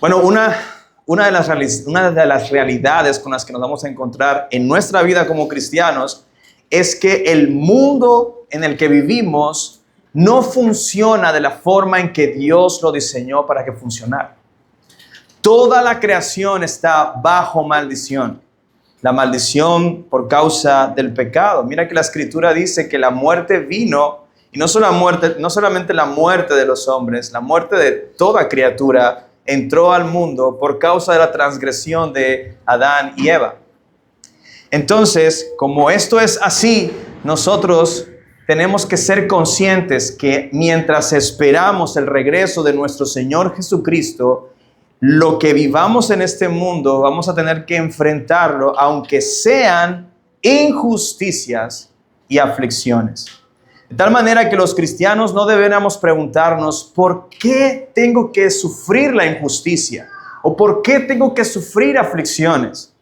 Bueno, una de las realidades con las que nos vamos a encontrar en nuestra vida como cristianos es que el mundo en el que vivimos no funciona de la forma en que Dios lo diseñó para que funcionara. Toda la creación está bajo maldición. La maldición por causa del pecado. Mira que la Escritura dice que la muerte vino, y no solamente la muerte de los hombres, la muerte de toda criatura entró al mundo por causa de la transgresión de Adán y Eva. Entonces, como esto es así, nosotros tenemos que ser conscientes que mientras esperamos el regreso de nuestro Señor Jesucristo, lo que vivamos en este mundo vamos a tener que enfrentarlo, aunque sean injusticias y aflicciones. De tal manera que los cristianos no deberíamos preguntarnos ¿por qué tengo que sufrir la injusticia? ¿O por qué tengo que sufrir aflicciones?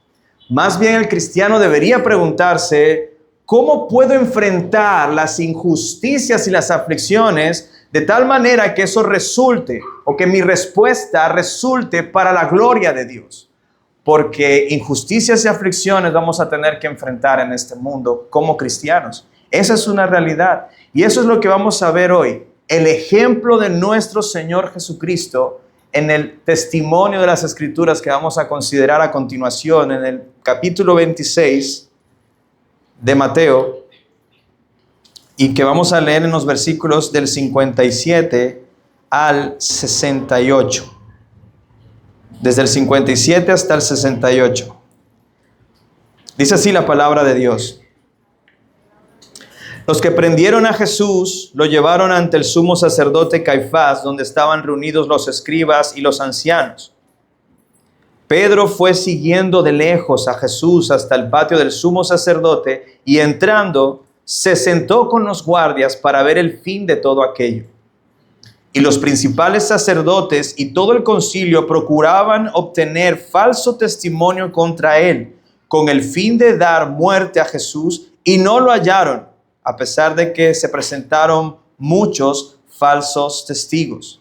Más bien el cristiano debería preguntarse ¿cómo puedo enfrentar las injusticias y las aflicciones de tal manera que eso resulte o que mi respuesta resulte para la gloria de Dios? Porque injusticias y aflicciones vamos a tener que enfrentar en este mundo como cristianos. Esa es una realidad. Y eso es lo que vamos a ver hoy. El ejemplo de nuestro Señor Jesucristo en el testimonio de las Escrituras que vamos a considerar a continuación en el capítulo 26 de Mateo y que vamos a leer en los versículos del 57 al 68. Desde el 57 hasta el 68. Dice así la palabra de Dios. Los que prendieron a Jesús lo llevaron ante el sumo sacerdote Caifás, donde estaban reunidos los escribas y los ancianos. Pedro fue siguiendo de lejos a Jesús hasta el patio del sumo sacerdote y entrando, se sentó con los guardias para ver el fin de todo aquello. Y los principales sacerdotes y todo el concilio procuraban obtener falso testimonio contra él, con el fin de dar muerte a Jesús, y no lo hallaron, a pesar de que se presentaron muchos falsos testigos.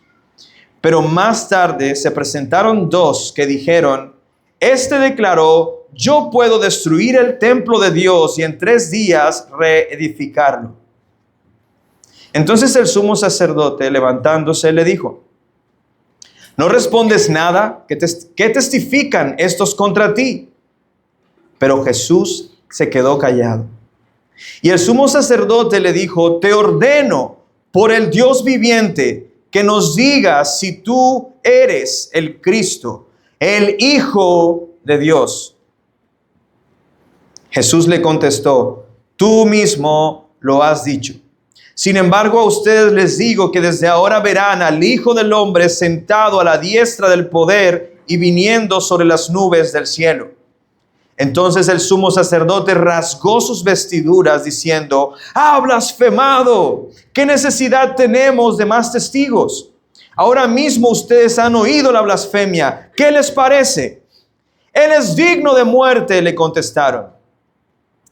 Pero más tarde se presentaron dos que dijeron, este declaró, yo puedo destruir el templo de Dios y en 3 días reedificarlo. Entonces el sumo sacerdote, levantándose, le dijo, ¿no respondes nada? ¿Qué testifican estos contra ti? Pero Jesús se quedó callado. Y el sumo sacerdote le dijo, te ordeno por el Dios viviente que nos digas si tú eres el Cristo, el Hijo de Dios. Jesús le contestó, tú mismo lo has dicho. Sin embargo, a ustedes les digo que desde ahora verán al Hijo del Hombre sentado a la diestra del poder y viniendo sobre las nubes del cielo. Entonces el sumo sacerdote rasgó sus vestiduras diciendo, ¡ha blasfemado! ¿Qué necesidad tenemos de más testigos? Ahora mismo ustedes han oído la blasfemia. ¿Qué les parece? Él es digno de muerte, le contestaron.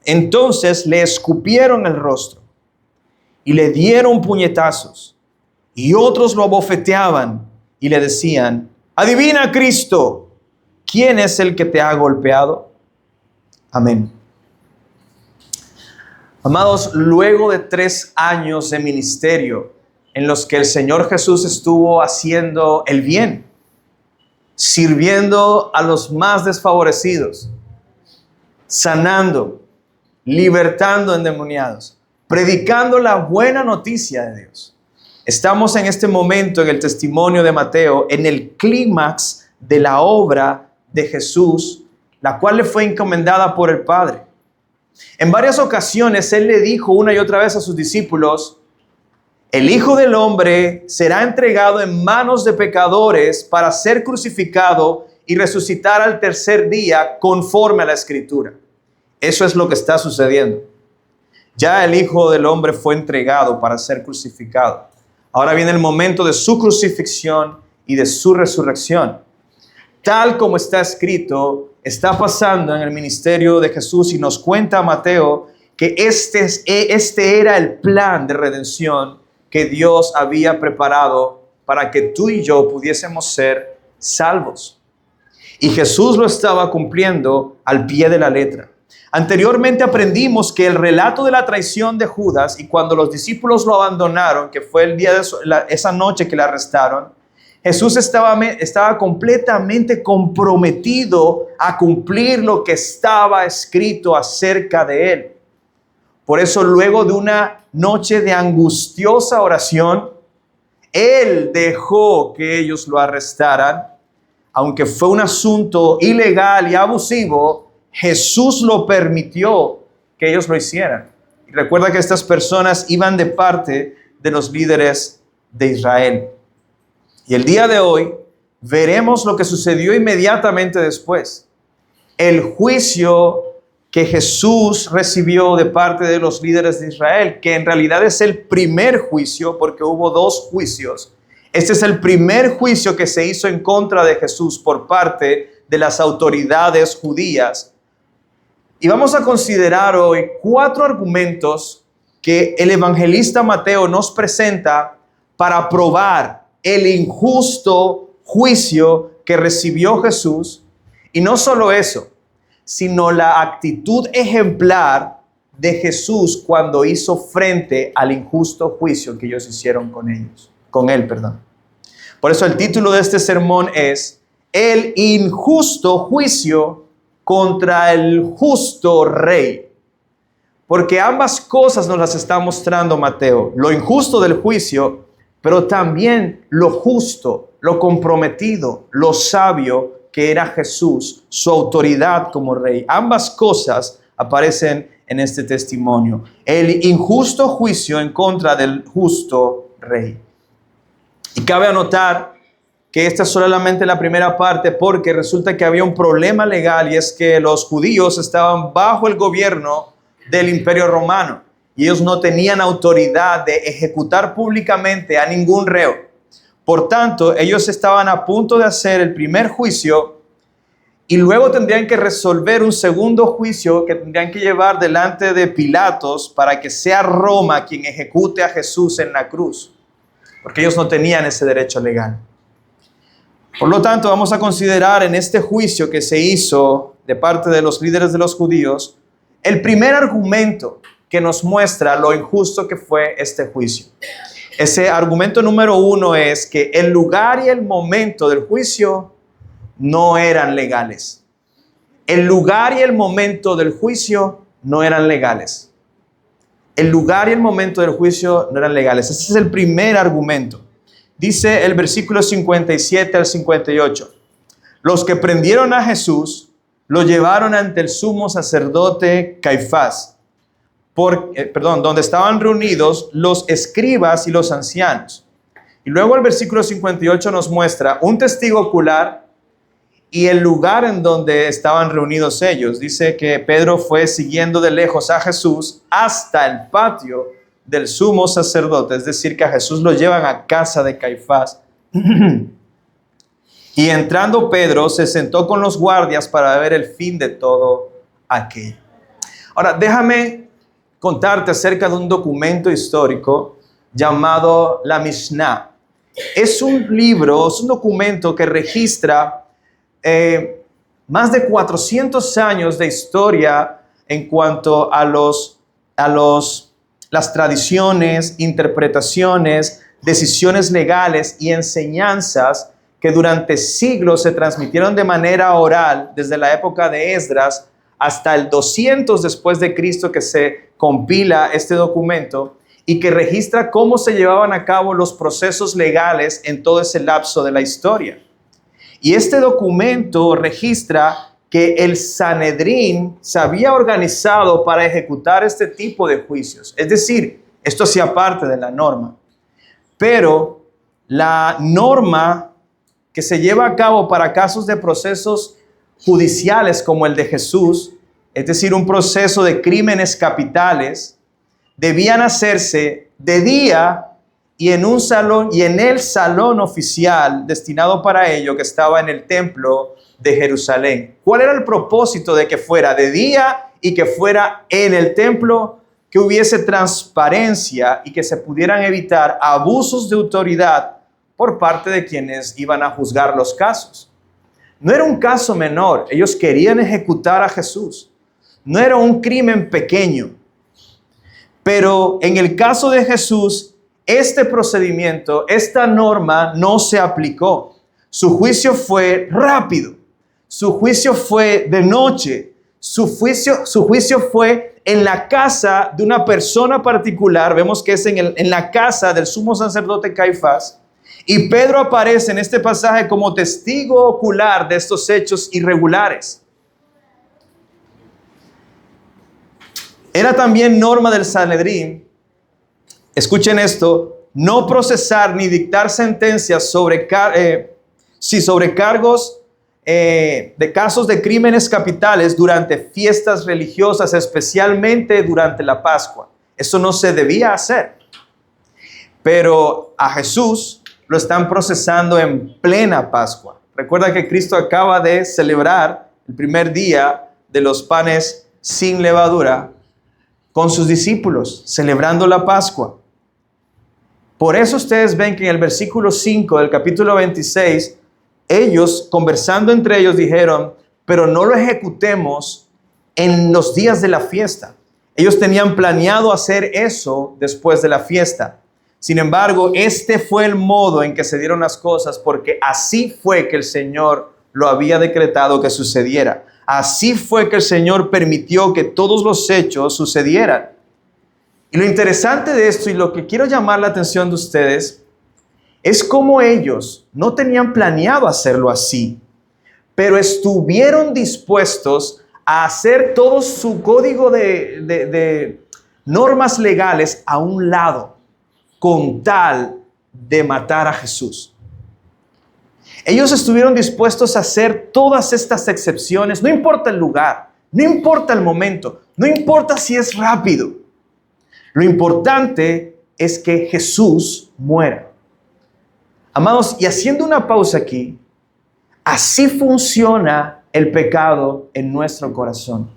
Entonces le escupieron el rostro y le dieron puñetazos, y otros lo abofeteaban y le decían, adivina, Cristo, ¿quién es el que te ha golpeado? Amén. Amados, luego de 3 años de ministerio en los que el Señor Jesús estuvo haciendo el bien, sirviendo a los más desfavorecidos, sanando, libertando endemoniados, predicando la buena noticia de Dios. Estamos en este momento en el testimonio de Mateo, en el clímax de la obra de Jesús, la cual le fue encomendada por el Padre. En varias ocasiones Él le dijo una y otra vez a sus discípulos, el Hijo del Hombre será entregado en manos de pecadores para ser crucificado y resucitar al 3er día conforme a la Escritura. Eso es lo que está sucediendo. Ya el Hijo del Hombre fue entregado para ser crucificado. Ahora viene el momento de su crucifixión y de su resurrección. Tal como está escrito, está pasando en el ministerio de Jesús y nos cuenta Mateo que este era el plan de redención que Dios había preparado para que tú y yo pudiésemos ser salvos. Y Jesús lo estaba cumpliendo al pie de la letra. Anteriormente aprendimos que el relato de la traición de Judas y cuando los discípulos lo abandonaron, que fue el día de esa noche que le arrestaron, Jesús estaba completamente comprometido a cumplir lo que estaba escrito acerca de él. Por eso, luego de una noche de angustiosa oración, él dejó que ellos lo arrestaran. Aunque fue un asunto ilegal y abusivo, Jesús lo permitió que ellos lo hicieran. Y recuerda que estas personas iban de parte de los líderes de Israel. Y el día de hoy veremos lo que sucedió inmediatamente después. El juicio que Jesús recibió de parte de los líderes de Israel, que en realidad es el primer juicio, porque hubo dos juicios. Este es el primer juicio que se hizo en contra de Jesús por parte de las autoridades judías. Y vamos a considerar hoy 4 argumentos que el evangelista Mateo nos presenta para probar el injusto juicio que recibió Jesús. Y no solo eso, sino la actitud ejemplar de Jesús cuando hizo frente al injusto juicio que ellos hicieron con él. Por eso el título de este sermón es El injusto juicio contra el justo rey. Porque ambas cosas nos las está mostrando Mateo. Lo injusto del juicio, pero también lo justo, lo comprometido, lo sabio que era Jesús, su autoridad como rey. Ambas cosas aparecen en este testimonio. El injusto juicio en contra del justo rey. Y cabe anotar que esta es solamente la primera parte porque resulta que había un problema legal y es que los judíos estaban bajo el gobierno del Imperio Romano y ellos no tenían autoridad de ejecutar públicamente a ningún reo. Por tanto, ellos estaban a punto de hacer el primer juicio y luego tendrían que resolver un segundo juicio que tendrían que llevar delante de Pilatos para que sea Roma quien ejecute a Jesús en la cruz. Porque ellos no tenían ese derecho legal. Por lo tanto, vamos a considerar en este juicio que se hizo de parte de los líderes de los judíos, el primer argumento que nos muestra lo injusto que fue este juicio. Ese argumento número 1 es que el lugar y el momento del juicio no eran legales. El lugar y el momento del juicio no eran legales. El lugar y el momento del juicio no eran legales. Ese es el primer argumento. Dice el versículo 57 al 58. Los que prendieron a Jesús lo llevaron ante el sumo sacerdote Caifás, donde estaban reunidos los escribas y los ancianos. Y luego el versículo 58 nos muestra un testigo ocular y el lugar en donde estaban reunidos ellos. Dice que Pedro fue siguiendo de lejos a Jesús hasta el patio del sumo sacerdote, es decir, que a Jesús lo llevan a casa de Caifás. Y entrando Pedro se sentó con los guardias para ver el fin de todo aquello. Ahora, déjame contarte acerca de un documento histórico llamado la Mishnah. Es un libro, es un documento que registra más de 400 años de historia en cuanto a las tradiciones, interpretaciones, decisiones legales y enseñanzas que durante siglos se transmitieron de manera oral desde la época de Esdras hasta el 200 después de Cristo que se compila este documento y que registra cómo se llevaban a cabo los procesos legales en todo ese lapso de la historia. Y este documento registra que el Sanedrín se había organizado para ejecutar este tipo de juicios. Es decir, esto hacía parte de la norma. Pero la norma que se lleva a cabo para casos de procesos judiciales como el de Jesús, es decir, un proceso de crímenes capitales, debían hacerse de día y en un salón y en el salón oficial destinado para ello que estaba en el templo de Jerusalén. ¿Cuál era el propósito de que fuera de día y que fuera en el templo? Que hubiese transparencia y que se pudieran evitar abusos de autoridad por parte de quienes iban a juzgar los casos. No era un caso menor, ellos querían ejecutar a Jesús. No era un crimen pequeño. Pero en el caso de Jesús, este procedimiento, esta norma no se aplicó. Su juicio fue rápido. Su juicio fue de noche. Su juicio fue en la casa de una persona particular. Vemos que es en la casa del sumo sacerdote Caifás. Y Pedro aparece en este pasaje como testigo ocular de estos hechos irregulares. Era también norma del Sanedrín, escuchen esto, no procesar ni dictar sentencias sobre cargos de casos de crímenes capitales durante fiestas religiosas, especialmente durante la Pascua. Eso no se debía hacer. Pero a Jesús lo están procesando en plena Pascua. Recuerda que Cristo acaba de celebrar el primer día de los panes sin levadura con sus discípulos, celebrando la Pascua. Por eso ustedes ven que en el versículo 5 del capítulo 26, ellos, conversando entre ellos, dijeron, pero no lo ejecutemos en los días de la fiesta. Ellos tenían planeado hacer eso después de la fiesta. Sin embargo, este fue el modo en que se dieron las cosas, porque así fue que el Señor lo había decretado que sucediera. Así fue que el Señor permitió que todos los hechos sucedieran. Y lo interesante de esto, y lo que quiero llamar la atención de ustedes, es cómo ellos no tenían planeado hacerlo así, pero estuvieron dispuestos a hacer todo su código de normas legales a un lado, con tal de matar a Jesús. Ellos estuvieron dispuestos a hacer todas estas excepciones, no importa el lugar, no importa el momento, no importa si es rápido. Lo importante es que Jesús muera. Amados, y haciendo una pausa aquí, así funciona el pecado en nuestro corazón.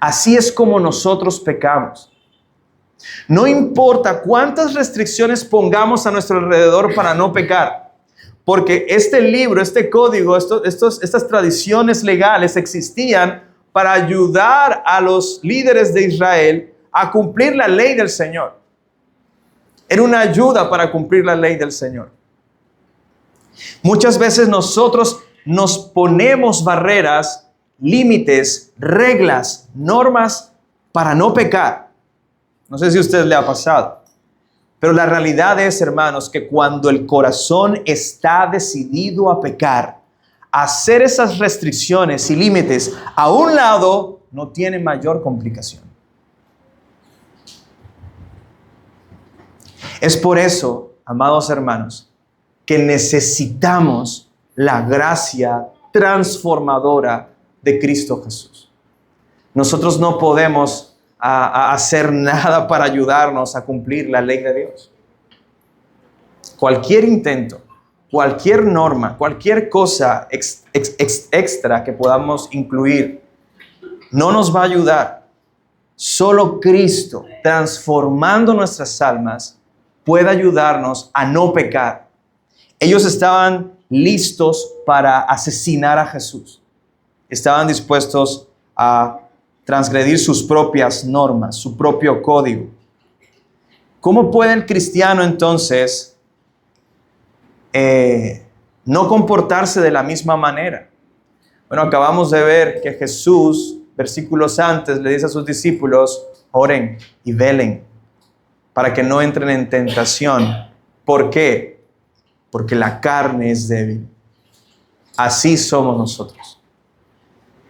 Así es como nosotros pecamos. No importa cuántas restricciones pongamos a nuestro alrededor para no pecar, porque este libro, este código, estas tradiciones legales existían para ayudar a los líderes de Israel a cumplir la ley del Señor. Era una ayuda para cumplir la ley del Señor. Muchas veces nosotros nos ponemos barreras, límites, reglas, normas para no pecar. No sé si a usted le ha pasado. Pero la realidad es, hermanos, que cuando el corazón está decidido a pecar, hacer esas restricciones y límites a un lado no tiene mayor complicación. Es por eso, amados hermanos, que necesitamos la gracia transformadora de Cristo Jesús. Nosotros no podemos hacer nada para ayudarnos a cumplir la ley de Dios. Cualquier intento, cualquier norma, cualquier cosa extra que podamos incluir, no nos va a ayudar. Solo Cristo, transformando nuestras almas, puede ayudarnos a no pecar. Ellos estaban listos para asesinar a Jesús. Estaban dispuestos a transgredir sus propias normas, su propio código. ¿Cómo puede el cristiano entonces no comportarse de la misma manera? Bueno, acabamos de ver que Jesús, versículos antes, le dice a sus discípulos, oren y velen para que no entren en tentación. ¿Por qué? Porque la carne es débil. Así somos nosotros.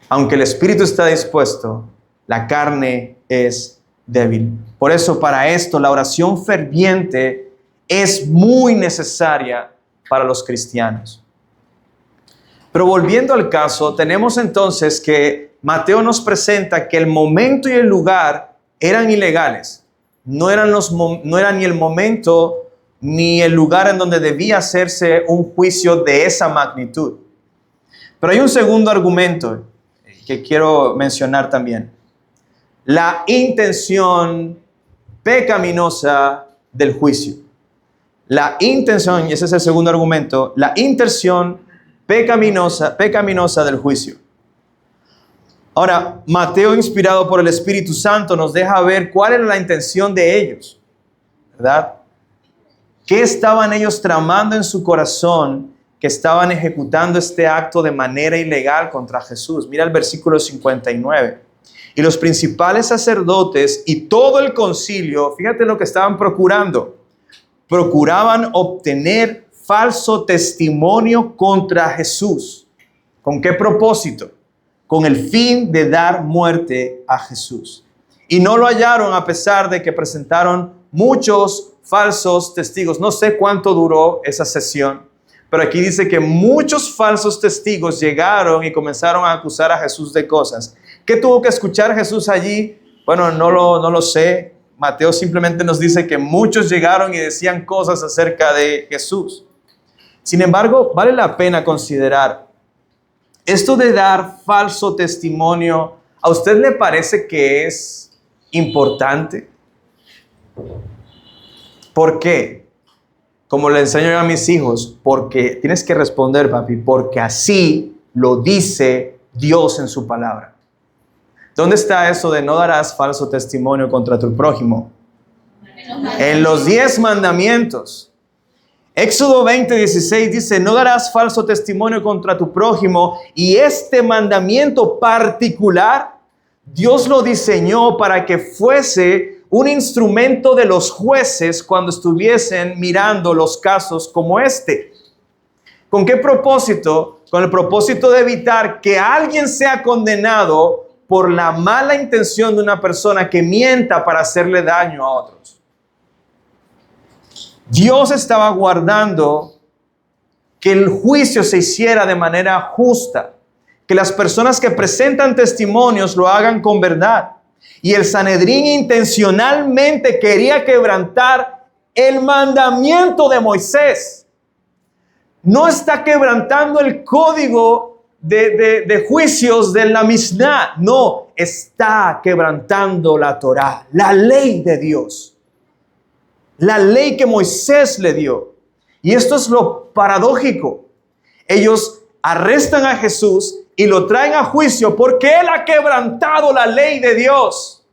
Aunque el espíritu está dispuesto, la carne es débil. Por eso, para esto, la oración ferviente es muy necesaria para los cristianos. Pero volviendo al caso, tenemos entonces que Mateo nos presenta que el momento y el lugar eran ilegales. No era ni el momento ni el lugar en donde debía hacerse un juicio de esa magnitud. Pero hay un segundo argumento que quiero mencionar también. La intención pecaminosa del juicio. la intención, y ese es el segundo argumento, la intención pecaminosa del juicio. Ahora, Mateo, inspirado por el Espíritu Santo, nos deja ver cuál era la intención de ellos, ¿verdad? ¿Qué estaban ellos tramando en su corazón que estaban ejecutando este acto de manera ilegal contra Jesús? Mira el versículo 59. Y los principales sacerdotes y todo el concilio, fíjate lo que estaban procurando. Procuraban obtener falso testimonio contra Jesús. ¿Con qué propósito? Con el fin de dar muerte a Jesús. Y no lo hallaron a pesar de que presentaron muchos falsos testigos. No sé cuánto duró esa sesión, pero aquí dice que muchos falsos testigos llegaron y comenzaron a acusar a Jesús de cosas. ¿Qué tuvo que escuchar Jesús allí? Bueno, no lo sé. Mateo simplemente nos dice que muchos llegaron y decían cosas acerca de Jesús. Sin embargo, vale la pena considerar esto de dar falso testimonio. ¿A usted le parece que es importante? ¿Por qué? Como le enseño yo a mis hijos, porque tienes que responder, papi, porque así lo dice Dios en su palabra. ¿Dónde está eso de no darás falso testimonio contra tu prójimo? En los 10 mandamientos. Éxodo 20:16 dice, no darás falso testimonio contra tu prójimo, y este mandamiento particular, Dios lo diseñó para que fuese un instrumento de los jueces cuando estuviesen mirando los casos como este. ¿Con qué propósito? Con el propósito de evitar que alguien sea condenado por la mala intención de una persona que mienta para hacerle daño a otros. Dios estaba guardando que el juicio se hiciera de manera justa, que las personas que presentan testimonios lo hagan con verdad. Y el Sanedrín intencionalmente quería quebrantar el mandamiento de Moisés. No está quebrantando el código de juicios de la Misná. No, está quebrantando la Torá, la ley de Dios. La ley que Moisés le dio. Y esto es lo paradójico. Ellos arrestan a Jesús y lo traen a juicio porque Él ha quebrantado la ley de Dios.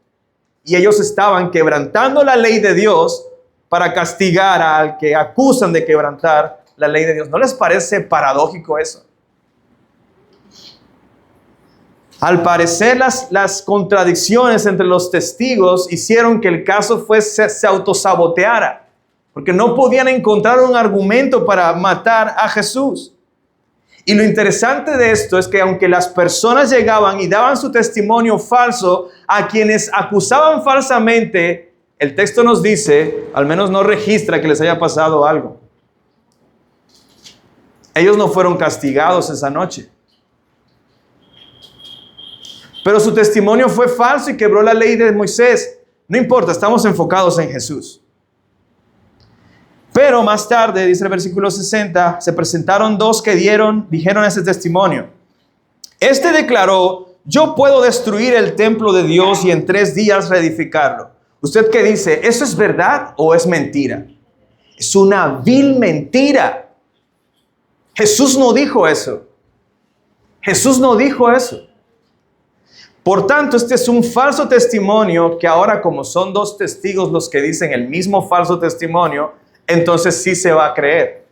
Y ellos estaban quebrantando la ley de Dios para castigar al que acusan de quebrantar la ley de Dios. ¿No les parece paradójico eso? Al parecer las contradicciones entre los testigos hicieron que el caso se autosaboteara, porque no podían encontrar un argumento para matar a Jesús. Y lo interesante de esto es que aunque las personas llegaban y daban su testimonio falso a quienes acusaban falsamente, el texto nos dice, al menos no registra que les haya pasado algo. Ellos no fueron castigados esa noche. Pero su testimonio fue falso y quebró la ley de Moisés. No importa, estamos enfocados en Jesús. Pero más tarde, dice el versículo 60, se presentaron dos que dijeron ese testimonio. Este declaró, yo puedo destruir el templo de Dios y en 3 días reedificarlo. ¿Usted qué dice? ¿Eso es verdad o es mentira? Es una vil mentira. Jesús no dijo eso. Jesús no dijo eso. Por tanto, este es un falso testimonio que ahora, como son 2 testigos los que dicen el mismo falso testimonio, entonces sí se va a creer.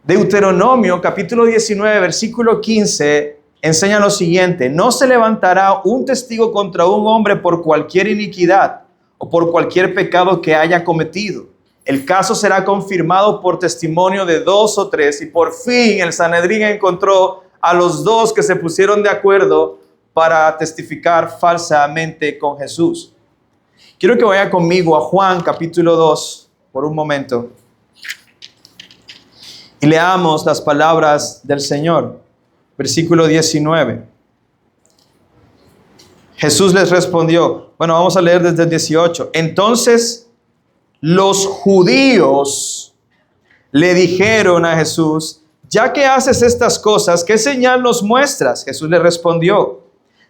Deuteronomio capítulo 19, versículo 15, enseña lo siguiente: no se levantará un testigo contra un hombre por cualquier iniquidad o por cualquier pecado que haya cometido. El caso será confirmado por testimonio de 2 o 3, y por fin el Sanedrín encontró a los 2 que se pusieron de acuerdo para testificar falsamente con Jesús. Quiero que vaya conmigo a Juan capítulo 2 por un momento y leamos las palabras del Señor. Versículo 19. Jesús les respondió, bueno, vamos a leer desde el 18. Entonces los judíos le dijeron a Jesús, ya que haces estas cosas, ¿qué señal nos muestras? Jesús le respondió,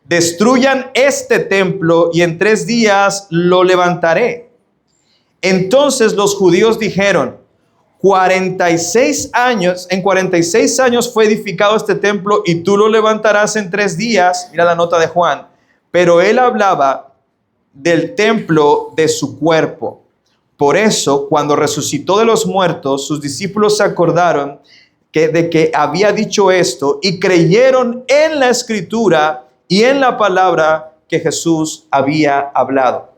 destruyan este templo y en 3 días lo levantaré. Entonces los judíos dijeron, 46 años, en 46 años fue edificado este templo y tú lo levantarás en 3 días. Mira la nota de Juan. Pero él hablaba del templo de su cuerpo. Por eso, cuando resucitó de los muertos, sus discípulos se acordaron de que había dicho esto y creyeron en la escritura y en la palabra que Jesús había hablado.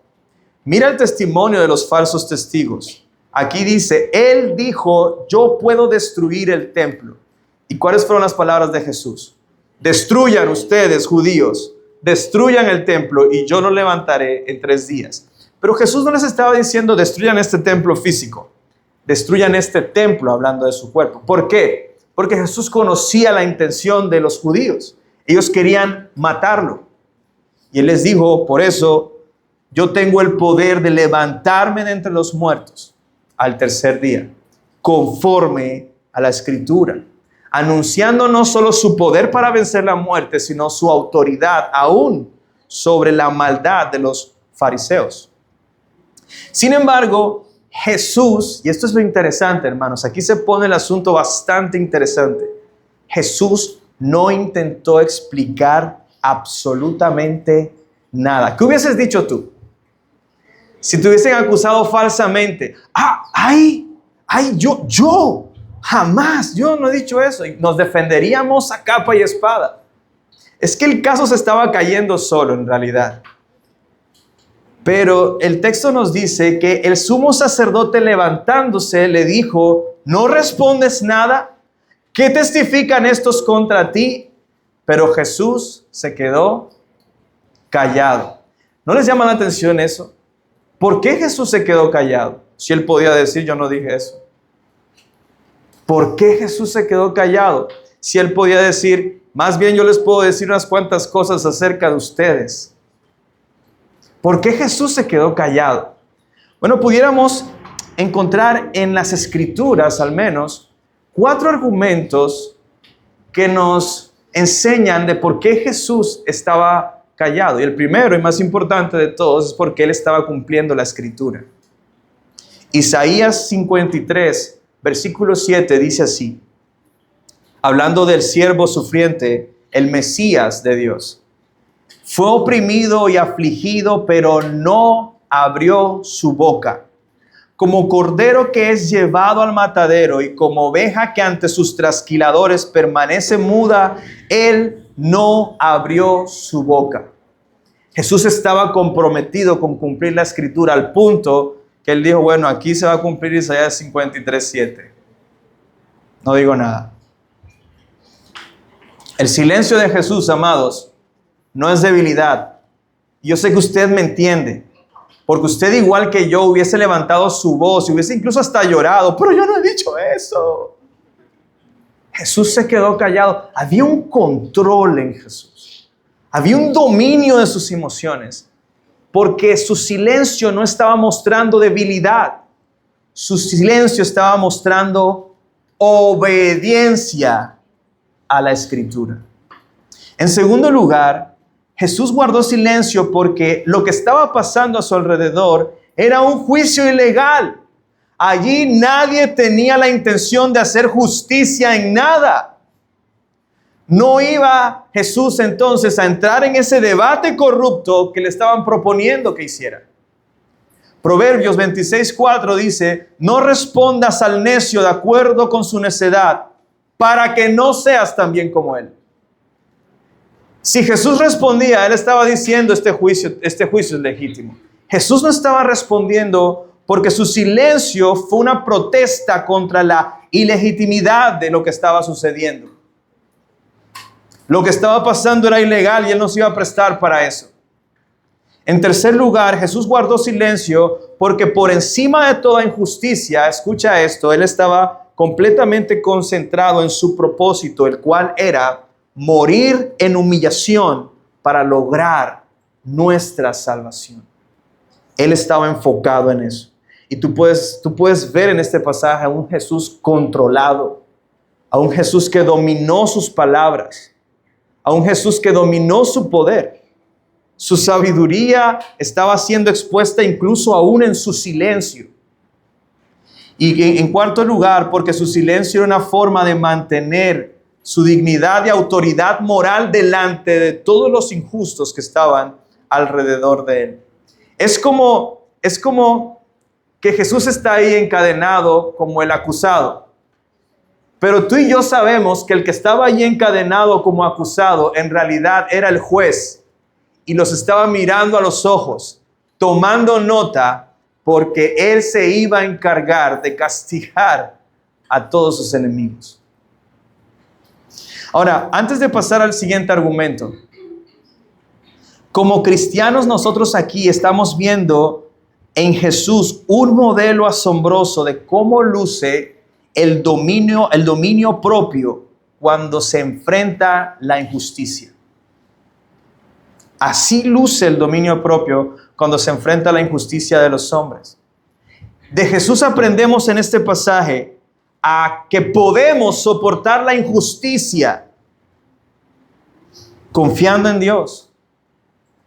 Mira el testimonio de los falsos testigos. Aquí dice, él dijo, yo puedo destruir el templo. ¿Y cuáles fueron las palabras de Jesús? Destruyan ustedes, judíos, destruyan el templo y yo lo levantaré en 3 días. Pero Jesús no les estaba diciendo, destruyan este templo físico. Destruyan este templo, hablando de su cuerpo. ¿Por qué? Porque Jesús conocía la intención de los judíos. Ellos querían matarlo. Y él les dijo, por eso, yo tengo el poder de levantarme de entre los muertos al 3er día, conforme a la Escritura, anunciando no solo su poder para vencer la muerte, sino su autoridad aún sobre la maldad de los fariseos. Sin embargo, Jesús, y esto es lo interesante, hermanos, aquí se pone el asunto bastante interesante. Jesús no intentó explicar absolutamente nada. ¿Qué hubieses dicho tú? Si te hubiesen acusado falsamente, yo, jamás, yo no he dicho eso. Y nos defenderíamos a capa y espada. Es que el caso se estaba cayendo solo en realidad. Pero el texto nos dice que el sumo sacerdote levantándose le dijo, ¿no respondes nada? ¿Qué testifican estos contra ti? Pero Jesús se quedó callado. ¿No les llama la atención eso? ¿Por qué Jesús se quedó callado? Si él podía decir, yo no dije eso. ¿Por qué Jesús se quedó callado? Si él podía decir, más bien yo les puedo decir unas cuantas cosas acerca de ustedes. ¿Por qué Jesús se quedó callado? Bueno, pudiéramos encontrar en las Escrituras al menos 4 argumentos que nos enseñan de por qué Jesús estaba callado. Y el primero y más importante de todos es porque él estaba cumpliendo la Escritura. Isaías 53, versículo 7 dice así, hablando del siervo sufriente, el Mesías de Dios. Fue oprimido y afligido, pero no abrió su boca. Como cordero que es llevado al matadero y como oveja que ante sus trasquiladores permanece muda, él no abrió su boca. Jesús estaba comprometido con cumplir la Escritura al punto que él dijo, bueno, aquí se va a cumplir Isaías 53:7. No digo nada. El silencio de Jesús, amados, no es debilidad. Yo sé que usted me entiende, porque usted igual que yo hubiese levantado su voz y hubiese incluso hasta llorado, pero yo no he dicho eso. Jesús se quedó callado. Había un control en Jesús. Había un dominio de sus emociones, porque su silencio no estaba mostrando debilidad. Su silencio estaba mostrando obediencia a la Escritura. En segundo lugar, Jesús guardó silencio porque lo que estaba pasando a su alrededor era un juicio ilegal. Allí nadie tenía la intención de hacer justicia en nada. No iba Jesús entonces a entrar en ese debate corrupto que le estaban proponiendo que hiciera. Proverbios 26:4 dice, no respondas al necio de acuerdo con su necedad, para que no seas también como él. Si Jesús respondía, él estaba diciendo este juicio es legítimo. Jesús no estaba respondiendo porque su silencio fue una protesta contra la ilegitimidad de lo que estaba sucediendo. Lo que estaba pasando era ilegal y él no se iba a prestar para eso. En tercer lugar, Jesús guardó silencio porque por encima de toda injusticia, escucha esto, él estaba completamente concentrado en su propósito, el cual era morir en humillación para lograr nuestra salvación. Él estaba enfocado en eso. Y tú puedes ver en este pasaje a un Jesús controlado, a un Jesús que dominó sus palabras, a un Jesús que dominó su poder. Su sabiduría estaba siendo expuesta incluso aún en su silencio. Y en cuarto lugar, porque su silencio era una forma de mantener su dignidad y autoridad moral delante de todos los injustos que estaban alrededor de él. Es como que Jesús está ahí encadenado como el acusado. Pero tú y yo sabemos que el que estaba allí encadenado como acusado en realidad era el juez y los estaba mirando a los ojos, tomando nota, porque él se iba a encargar de castigar a todos sus enemigos. Ahora, antes de pasar al siguiente argumento, como cristianos nosotros aquí estamos viendo en Jesús un modelo asombroso de cómo luce el dominio propio cuando se enfrenta la injusticia. Así luce el dominio propio cuando se enfrenta la injusticia de los hombres. De Jesús aprendemos en este pasaje a que podemos soportar la injusticia confiando en Dios,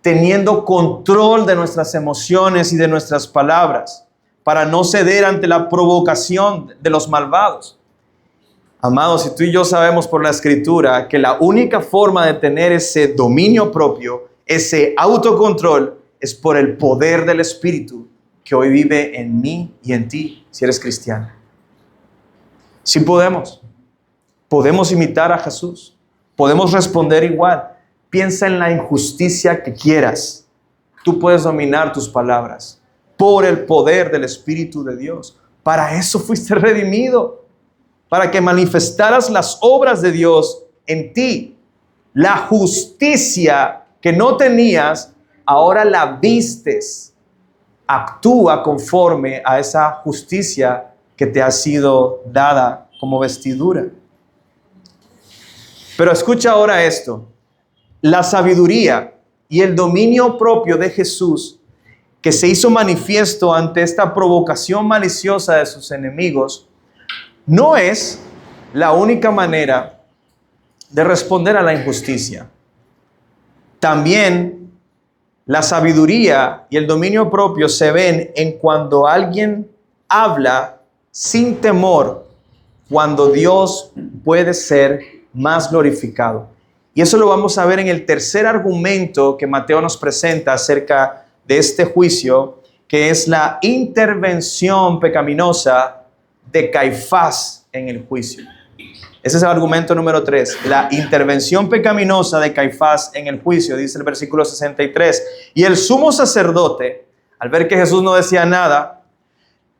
teniendo control de nuestras emociones y de nuestras palabras, para no ceder ante la provocación de los malvados. Amados, si tú y yo sabemos por la Escritura que la única forma de tener ese dominio propio, ese autocontrol, es por el poder del Espíritu que hoy vive en mí y en ti, si eres cristiano. Sí podemos imitar a Jesús, podemos responder igual. Piensa en la injusticia que quieras. Tú puedes dominar tus palabras por el poder del Espíritu de Dios. Para eso fuiste redimido, para que manifestaras las obras de Dios en ti. La justicia que no tenías, ahora la vistes. Actúa conforme a esa justicia que te ha sido dada como vestidura. Pero escucha ahora esto. La sabiduría y el dominio propio de Jesús, que se hizo manifiesto ante esta provocación maliciosa de sus enemigos, no es la única manera de responder a la injusticia. También la sabiduría y el dominio propio se ven en cuando alguien habla sin temor, cuando Dios puede ser más glorificado. Y eso lo vamos a ver en el tercer argumento que Mateo nos presenta acerca de este juicio, que es la intervención pecaminosa de Caifás en el juicio. Ese es el argumento número 3, la intervención pecaminosa de Caifás en el juicio, dice el versículo 63. Y el sumo sacerdote, al ver que Jesús no decía nada,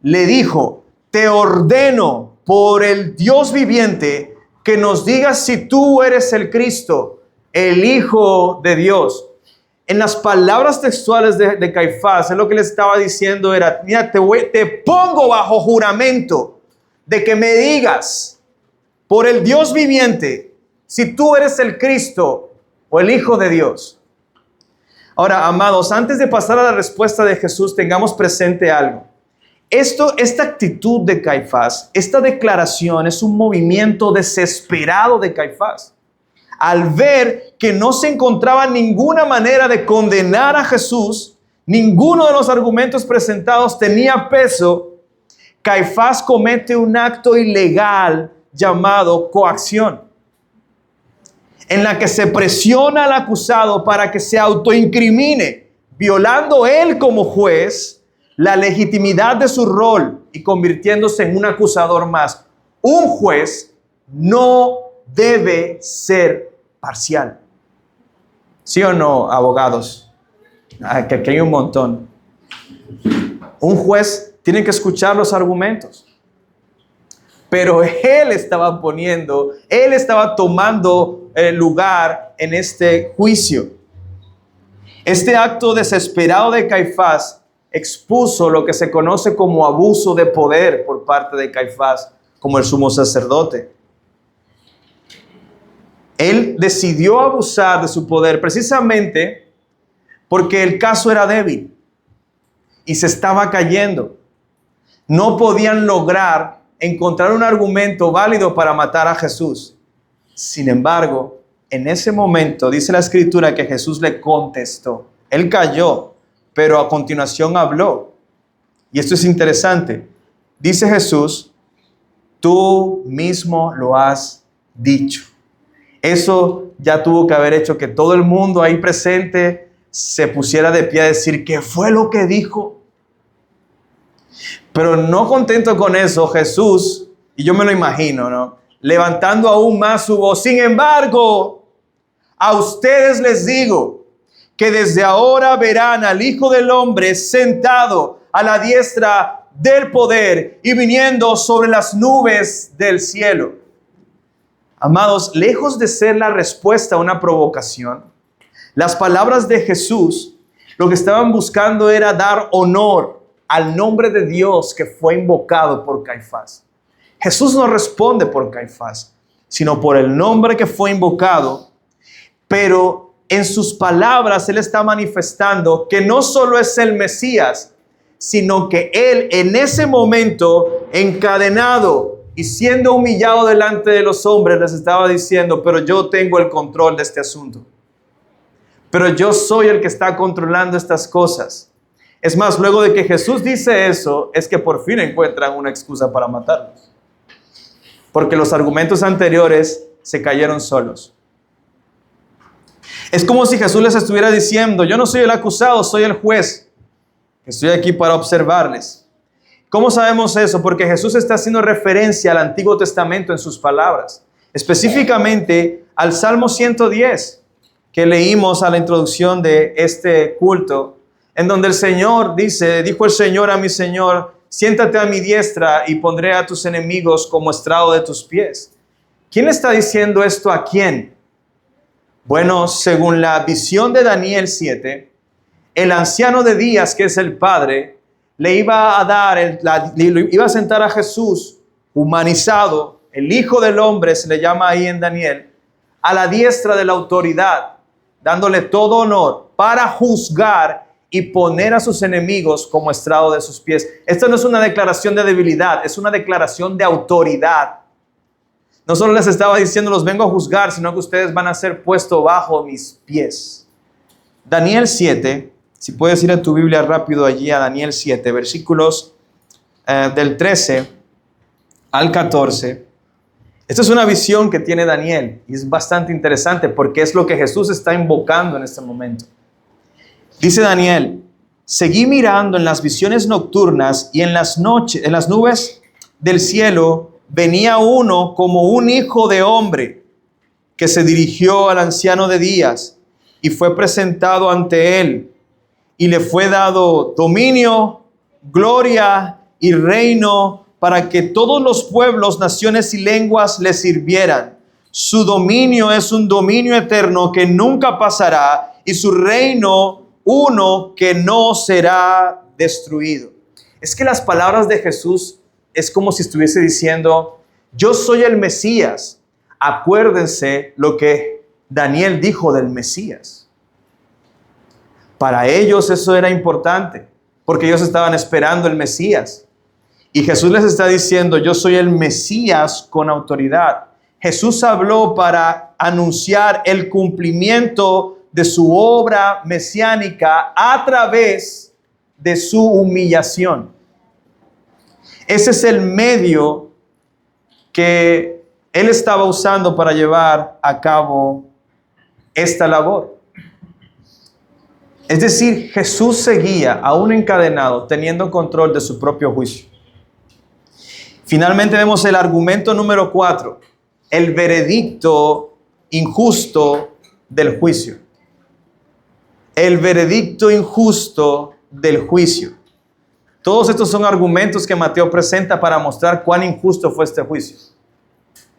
le dijo: te ordeno por el Dios viviente que nos digas si tú eres el Cristo, el Hijo de Dios. En las palabras textuales de Caifás, lo que le estaba diciendo era: mira, te pongo bajo juramento de que me digas por el Dios viviente si tú eres el Cristo o el Hijo de Dios. Ahora, amados, antes de pasar a la respuesta de Jesús, tengamos presente algo. Esta actitud de Caifás, esta declaración es un movimiento desesperado de Caifás. Al ver que no se encontraba ninguna manera de condenar a Jesús, ninguno de los argumentos presentados tenía peso, Caifás comete un acto ilegal llamado coacción, en la que se presiona al acusado para que se autoincrimine, violando él como juez la legitimidad de su rol y convirtiéndose en un acusador más. Un juez no debe ser parcial. ¿Sí o no, abogados? Que aquí hay un montón. Un juez tiene que escuchar los argumentos. Pero él estaba tomando lugar en este juicio. Este acto desesperado de Caifás expuso lo que se conoce como abuso de poder por parte de Caifás, como el sumo sacerdote. Él decidió abusar de su poder precisamente porque el caso era débil y se estaba cayendo. No podían lograr encontrar un argumento válido para matar a Jesús. Sin embargo, en ese momento dice la Escritura que Jesús le contestó. Él cayó, pero a continuación habló. Y esto es interesante. dice Jesús, tú mismo lo has dicho. Eso ya tuvo que haber hecho que todo el mundo ahí presente se pusiera de pie a decir, ¿qué fue lo que dijo? Pero no contento con eso, Jesús, y yo me lo imagino, ¿no?, levantando aún más su voz, sin embargo, a ustedes les digo que desde ahora verán al Hijo del Hombre sentado a la diestra del poder y viniendo sobre las nubes del cielo. Amados, lejos de ser la respuesta a una provocación, las palabras de Jesús lo que estaban buscando era dar honor al nombre de Dios que fue invocado por Caifás. Jesús no responde por Caifás, sino por el nombre que fue invocado, pero en sus palabras Él está manifestando que no solo es el Mesías, sino que Él en ese momento, encadenado y siendo humillado delante de los hombres, les estaba diciendo, pero yo tengo el control de este asunto. Pero yo soy el que está controlando estas cosas. Es más, luego de que Jesús dice eso, es que por fin encuentran una excusa para matarlos. Porque los argumentos anteriores se cayeron solos. Es como si Jesús les estuviera diciendo, yo no soy el acusado, soy el juez. Estoy aquí para observarles. ¿Cómo sabemos eso? Porque Jesús está haciendo referencia al Antiguo Testamento en sus palabras. Específicamente al Salmo 110, que leímos a la introducción de este culto, en donde el Señor dice, dijo el Señor a mi Señor, siéntate a mi diestra y pondré a tus enemigos como estrado de tus pies. ¿Quién le está diciendo esto a quién? Bueno, según la visión de Daniel 7, el anciano de días, que es el Padre, le iba a dar, iba a sentar a Jesús humanizado, el Hijo del Hombre, se le llama ahí en Daniel, a la diestra de la autoridad, dándole todo honor para juzgar y poner a sus enemigos como estrado de sus pies. Esto no es una declaración de debilidad, es una declaración de autoridad. No solo les estaba diciendo, los vengo a juzgar, sino que ustedes van a ser puestos bajo mis pies. Daniel 7, si puedes ir a tu Biblia rápido allí a Daniel 7, versículos del 13 al 14. Esta es una visión que tiene Daniel y es bastante interesante porque es lo que Jesús está invocando en este momento. Dice Daniel, seguí mirando en las visiones nocturnas y en las nubes del cielo venía uno como un hijo de hombre que se dirigió al anciano de días y fue presentado ante él y le fue dado dominio, gloria y reino para que todos los pueblos, naciones y lenguas le sirvieran. Su dominio es un dominio eterno que nunca pasará y su reino uno que no será destruido. Es que las palabras de Jesús es como si estuviese diciendo, yo soy el Mesías. Acuérdense lo que Daniel dijo del Mesías. Para ellos eso era importante, porque ellos estaban esperando el Mesías. Y Jesús les está diciendo, yo soy el Mesías con autoridad. Jesús habló para anunciar el cumplimiento de su obra mesiánica a través de su humillación. Ese es el medio que Él estaba usando para llevar a cabo esta labor. Es decir, Jesús seguía aún encadenado, teniendo control de su propio juicio. Finalmente vemos el argumento número 4, el veredicto injusto del juicio. El veredicto injusto del juicio. Todos estos son argumentos que Mateo presenta para mostrar cuán injusto fue este juicio.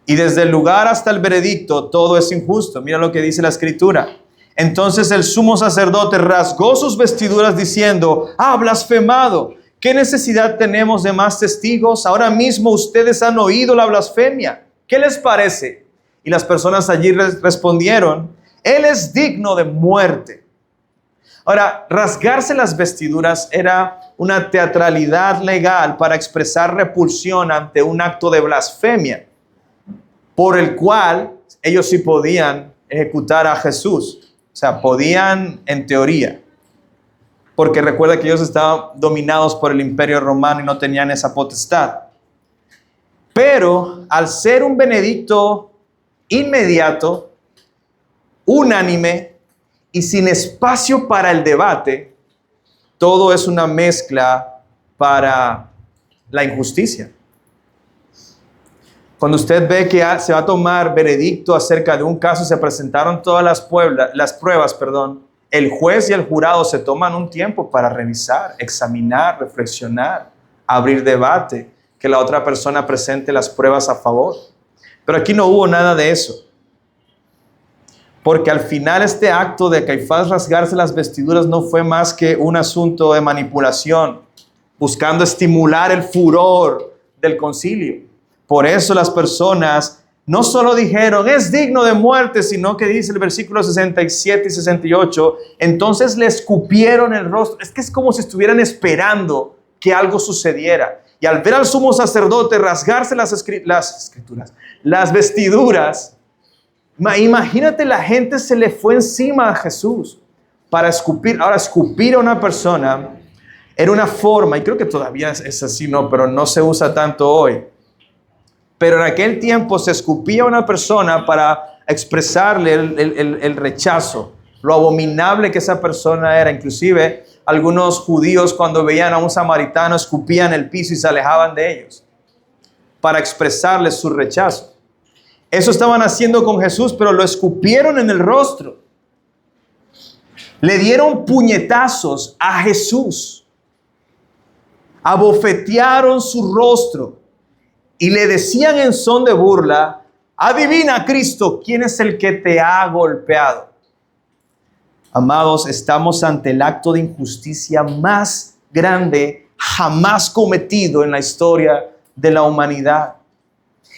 Y desde el lugar hasta el veredicto, todo es injusto. Mira lo que dice la Escritura. Entonces el sumo sacerdote rasgó sus vestiduras diciendo, ¡ah, blasfemado! ¿Qué necesidad tenemos de más testigos? Ahora mismo ustedes han oído la blasfemia. ¿Qué les parece? Y las personas allí respondieron, Él es digno de muerte. Ahora, rasgarse las vestiduras era una teatralidad legal para expresar repulsión ante un acto de blasfemia, por el cual ellos sí podían ejecutar a Jesús. O sea, podían en teoría. porque recuerda que ellos estaban dominados por el Imperio Romano y no tenían esa potestad. Pero al ser un veredicto inmediato, unánime y sin espacio para el debate, todo es una mezcla para la injusticia. Cuando usted ve que se va a tomar veredicto acerca de un caso, se presentaron todas las pruebas, el juez y el jurado se toman un tiempo para revisar, examinar, reflexionar, abrir debate, que la otra persona presente las pruebas a favor. Pero aquí no hubo nada de eso. Porque al final este acto de Caifás rasgarse las vestiduras no fue más que un asunto de manipulación, buscando estimular el furor del concilio. Por eso las personas no solo dijeron, es digno de muerte, sino que dice el versículo 67 y 68, entonces le escupieron el rostro. Es que es como si estuvieran esperando que algo sucediera. Y al ver al sumo sacerdote rasgarse las vestiduras, imagínate, la gente se le fue encima a Jesús para escupir. Ahora, escupir a una persona era una forma, y creo que todavía es así, ¿no? Pero no se usa tanto hoy. Pero en aquel tiempo se escupía a una persona para expresarle el rechazo, lo abominable que esa persona era. Inclusive algunos judíos, cuando veían a un samaritano, escupían el piso y se alejaban de ellos para expresarles su rechazo. Eso estaban haciendo con Jesús, pero lo escupieron en el rostro. Le dieron puñetazos a Jesús, abofetearon su rostro y le decían en son de burla, adivina, Cristo, ¿quién es el que te ha golpeado? Amados, estamos ante el acto de injusticia más grande jamás cometido en la historia de la humanidad.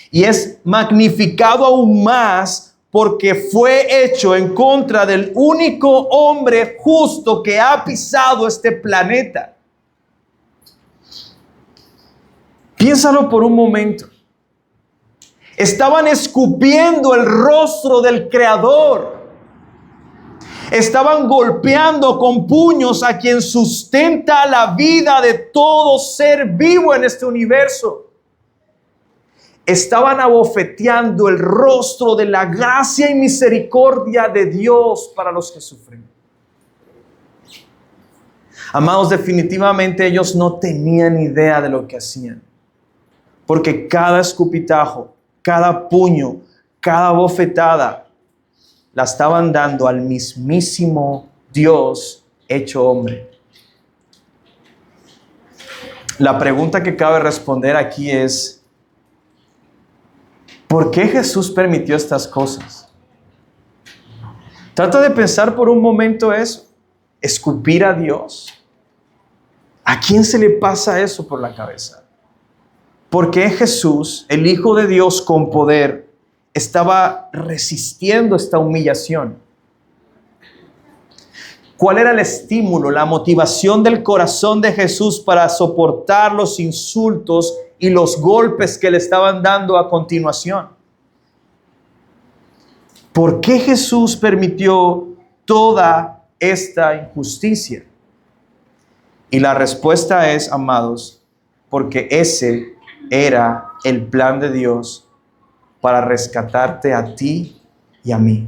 Y es magnificado aún más porque fue hecho en contra del único hombre justo que ha pisado este planeta. Piénsalo por un momento. Estaban escupiendo el rostro del Creador. Estaban golpeando con puños a quien sustenta la vida de todo ser vivo en este universo. Estaban abofeteando el rostro de la gracia y misericordia de Dios para los que sufren. Amados, definitivamente ellos no tenían idea de lo que hacían. Porque cada escupitajo, cada puño, cada bofetada, la estaban dando al mismísimo Dios hecho hombre. La pregunta que cabe responder aquí es, ¿por qué Jesús permitió estas cosas? Trata de pensar por un momento eso. ¿Escupir a Dios? ¿A quién se le pasa eso por la cabeza? ¿Por qué Jesús, el Hijo de Dios con poder, estaba resistiendo esta humillación? ¿Cuál era el estímulo, la motivación del corazón de Jesús para soportar los insultos y los golpes que le estaban dando a continuación? ¿Por qué Jesús permitió toda esta injusticia? Y la respuesta es, amados, porque ese era el plan de Dios para rescatarte a ti y a mí.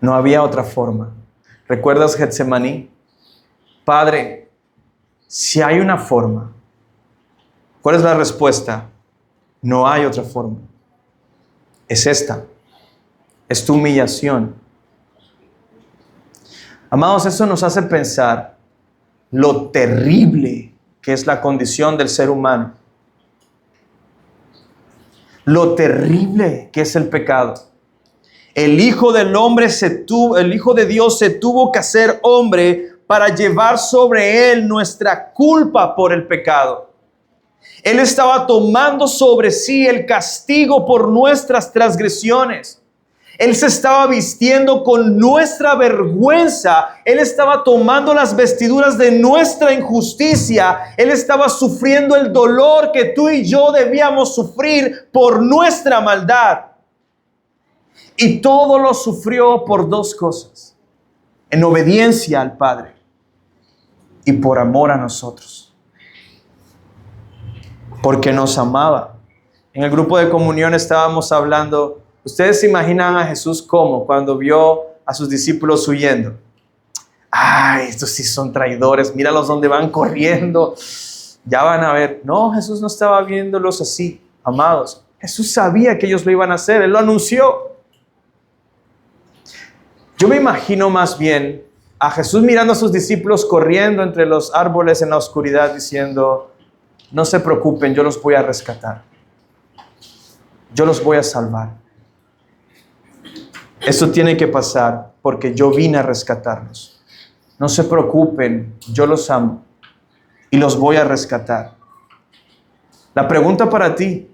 No había otra forma. ¿Recuerdas Getsemaní? Padre, si hay una forma. ¿Cuál es la respuesta? No hay otra forma. Es esta. Es tu humillación. Amados, eso nos hace pensar lo terrible que es la condición del ser humano. Lo terrible que es el pecado. El Hijo del Hombre el Hijo de Dios se tuvo que hacer hombre para llevar sobre él nuestra culpa por el pecado. Él estaba tomando sobre sí el castigo por nuestras transgresiones. Él se estaba vistiendo con nuestra vergüenza. Él estaba tomando las vestiduras de nuestra injusticia. Él estaba sufriendo el dolor que tú y yo debíamos sufrir por nuestra maldad. Y todo lo sufrió por dos cosas. en obediencia al Padre y por amor a nosotros. Porque nos amaba. En el grupo de comunión estábamos hablando, ¿ustedes se imaginan a Jesús cómo? Cuando vio a sus discípulos huyendo. ¡Ay, estos sí son traidores! Míralos donde van corriendo. Ya van a ver. No, Jesús no estaba viéndolos así, amados. Jesús sabía que ellos lo iban a hacer. Él lo anunció. Yo me imagino más bien a Jesús mirando a sus discípulos corriendo entre los árboles en la oscuridad diciendo, no se preocupen, yo los voy a rescatar. Yo los voy a salvar. Esto tiene que pasar porque yo vine a rescatarlos. No se preocupen, yo los amo y los voy a rescatar. La pregunta para ti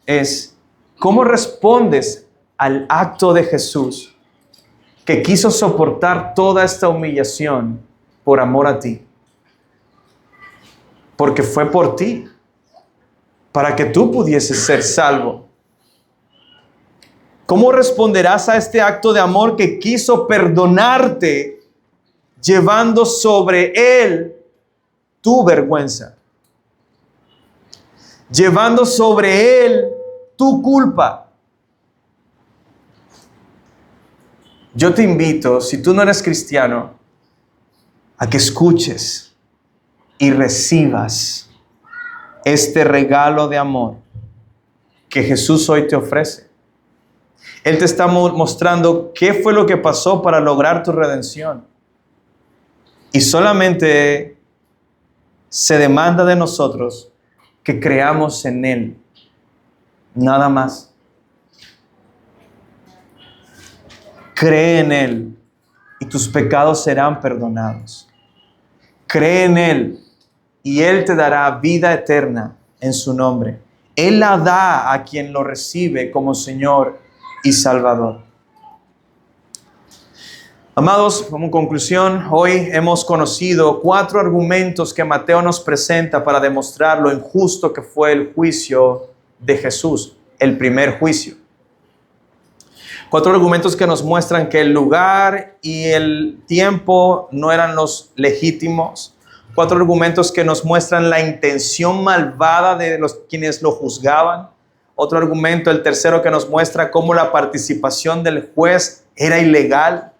es, ¿cómo respondes al acto de Jesús que quiso soportar toda esta humillación por amor a ti? Porque fue por ti, para que tú pudieses ser salvo. ¿Cómo responderás a este acto de amor que quiso perdonarte, llevando sobre él tu vergüenza? Llevando sobre él tu culpa. Yo te invito, si tú no eres cristiano, a que escuches y recibas este regalo de amor que Jesús hoy te ofrece. Él te está mostrando qué fue lo que pasó para lograr tu redención. Y solamente se demanda de nosotros que creamos en Él. Nada más. Cree en Él y tus pecados serán perdonados. Cree en Él y Él te dará vida eterna en su nombre. Él la da a quien lo recibe como Señor y Salvador. Amados, como conclusión, hoy hemos conocido 4 argumentos que Mateo nos presenta para demostrar lo injusto que fue el juicio de Jesús, el primer juicio. 4 argumentos que nos muestran que el lugar y el tiempo no eran los legítimos. 4 argumentos que nos muestran la intención malvada de los quienes lo juzgaban. Otro argumento, el tercero, que nos muestra cómo la participación del juez era ilegal.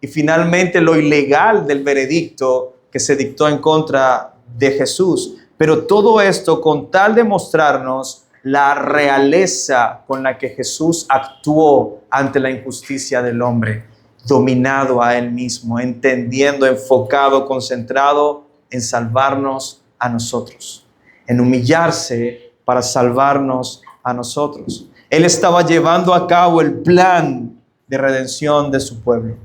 Y finalmente lo ilegal del veredicto que se dictó en contra de Jesús. Pero todo esto con tal de mostrarnos la realeza con la que Jesús actuó ante la injusticia del hombre, dominado a él mismo, entendiendo, enfocado, concentrado en salvarnos a nosotros, en humillarse para salvarnos a nosotros. Él estaba llevando a cabo el plan de redención de su pueblo.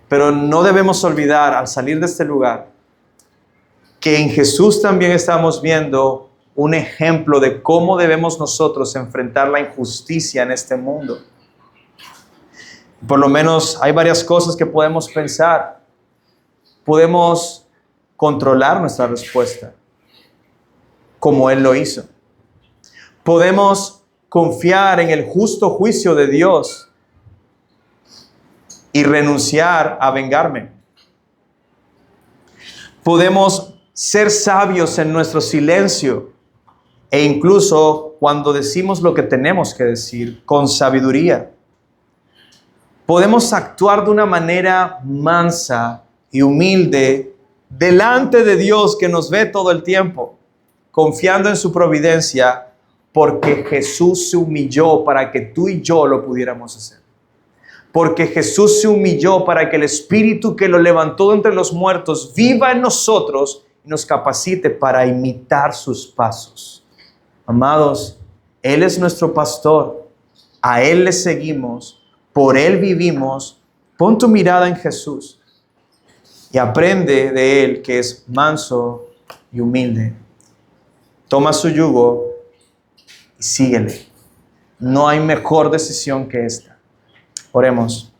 Pero no debemos olvidar, al salir de este lugar, que en Jesús también estamos viendo un ejemplo de cómo debemos nosotros enfrentar la injusticia en este mundo. Por lo menos hay varias cosas que podemos pensar. Podemos controlar nuestra respuesta, como Él lo hizo. Podemos confiar en el justo juicio de Dios y renunciar a vengarme. Podemos ser sabios en nuestro silencio e incluso cuando decimos lo que tenemos que decir, con sabiduría. Podemos actuar de una manera mansa y humilde delante de Dios que nos ve todo el tiempo, confiando en su providencia, porque Jesús se humilló para que tú y yo lo pudiéramos hacer. Porque Jesús se humilló para que el Espíritu que lo levantó de entre los muertos viva en nosotros y nos capacite para imitar sus pasos. Amados, Él es nuestro pastor, a Él le seguimos, por Él vivimos. Pon tu mirada en Jesús y aprende de Él, que es manso y humilde. Toma su yugo y síguele. No hay mejor decisión que esta. Oremos.